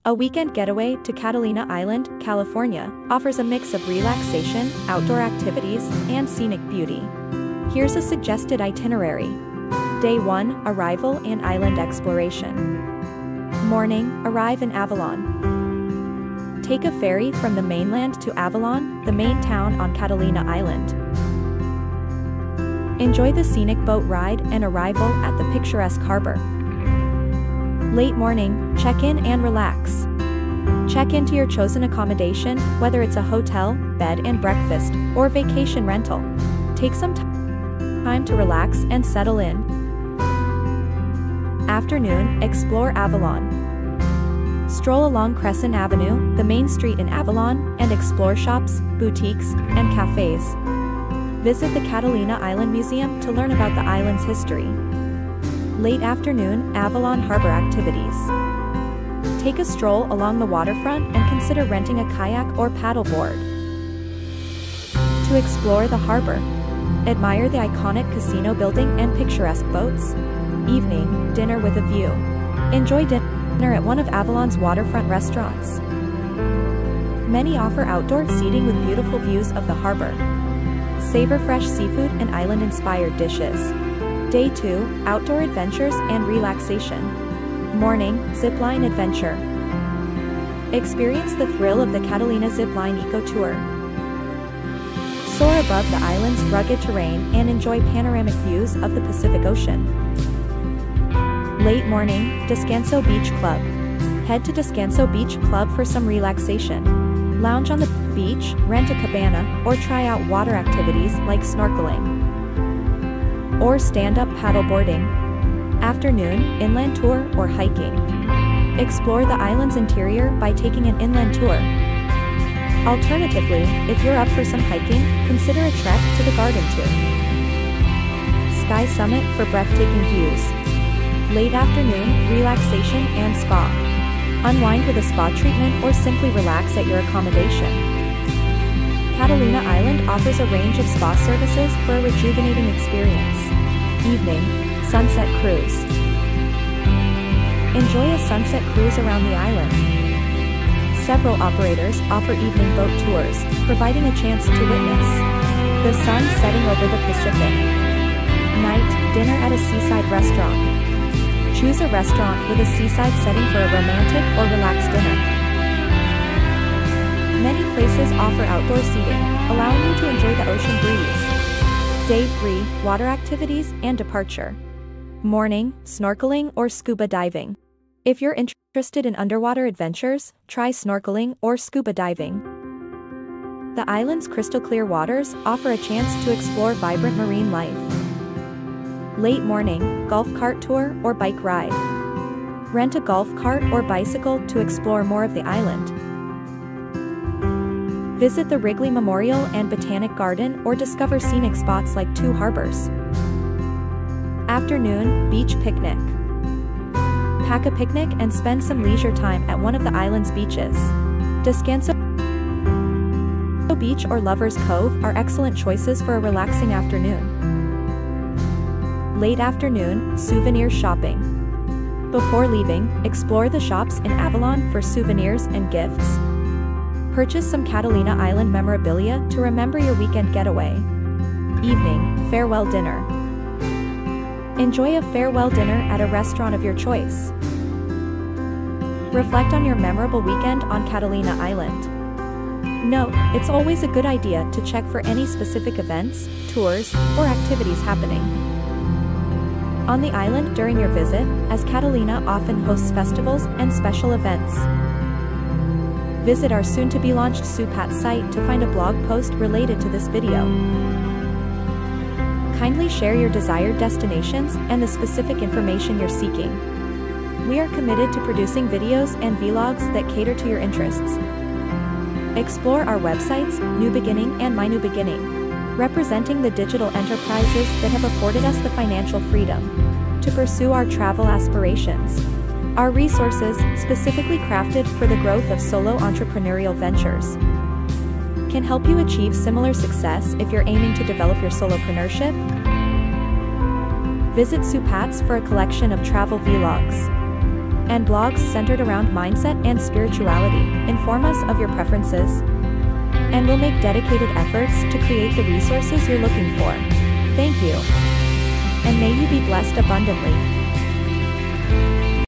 A weekend getaway to Catalina Island, California, offers a mix of relaxation, outdoor activities, and scenic beauty. Here's a suggested itinerary. Day 1, Arrival and Island Exploration. Morning, arrive in Avalon. Take a ferry from the mainland to Avalon, the main town on Catalina Island. Enjoy the scenic boat ride and arrival at the picturesque harbor. Late morning, check in and relax. Check into your chosen accommodation, whether it's a hotel, bed and breakfast, or vacation rental. Take some time to relax and settle in. Afternoon, explore Avalon. Stroll along Crescent Avenue, the main street in Avalon, and explore shops, boutiques, and cafes. Visit the Catalina Island Museum to learn about the island's history. Late afternoon, Avalon Harbor activities. Take a stroll along the waterfront and consider renting a kayak or paddleboard. To explore the harbor, admire the iconic casino building and picturesque boats. Evening, dinner with a view. Enjoy dinner at one of Avalon's waterfront restaurants. Many offer outdoor seating with beautiful views of the harbor. Savor fresh seafood and island-inspired dishes. Day 2, Outdoor Adventures and Relaxation. Morning, Zipline Adventure. Experience the thrill of the Catalina Zipline Eco Tour. Soar above the island's rugged terrain and enjoy panoramic views of the Pacific Ocean. Late morning, Descanso Beach Club. Head to Descanso Beach Club for some relaxation. Lounge on the beach, rent a cabana, or try out water activities like snorkeling or stand-up paddleboarding. Afternoon, inland tour or hiking. Explore the island's interior by taking an inland tour. Alternatively, if you're up for some hiking, consider a trek to the Garden Tour. Sky Summit for breathtaking views. Late afternoon, relaxation and spa. Unwind with a spa treatment or simply relax at your accommodation. Catalina Island offers a range of spa services for a rejuvenating experience. Evening, sunset cruise. Enjoy a sunset cruise around the island. Several operators offer evening boat tours, providing a chance to witness the sun setting over the Pacific. Night, dinner at a seaside restaurant. Choose a restaurant with a seaside setting for a romantic or relaxed dinner. Many places offer outdoor seating, allowing you to enjoy the ocean breeze. Day 3, Water Activities and Departure. Morning, snorkeling or scuba diving. If you're interested in underwater adventures, try snorkeling or scuba diving. The island's crystal clear waters offer a chance to explore vibrant marine life. Late morning, golf cart tour or bike ride. Rent a golf cart or bicycle to explore more of the island. Visit the Wrigley Memorial and Botanic Garden or discover scenic spots like Two Harbors. Afternoon, beach picnic. Pack a picnic and spend some leisure time at one of the island's beaches. Descanso Beach or Lover's Cove are excellent choices for a relaxing afternoon. Late afternoon, souvenir shopping. Before leaving, explore the shops in Avalon for souvenirs and gifts. Purchase some Catalina Island memorabilia to remember your weekend getaway. Evening, farewell dinner. Enjoy a farewell dinner at a restaurant of your choice. Reflect on your memorable weekend on Catalina Island. Note, it's always a good idea to check for any specific events, tours, or activities happening on the island during your visit, as Catalina often hosts festivals and special events. Visit our soon-to-be-launched Supat site to find a blog post related to this video. Kindly share your desired destinations and the specific information you're seeking. We are committed to producing videos and vlogs that cater to your interests. Explore our websites, New Beginning and My New Beginning, representing the digital enterprises that have afforded us the financial freedom to pursue our travel aspirations. Our resources, specifically crafted for the growth of solo entrepreneurial ventures, can help you achieve similar success if you're aiming to develop your solopreneurship. Visit Supats for a collection of travel vlogs and blogs centered around mindset and spirituality. Inform us of your preferences, and we'll make dedicated efforts to create the resources you're looking for. Thank you, and may you be blessed abundantly.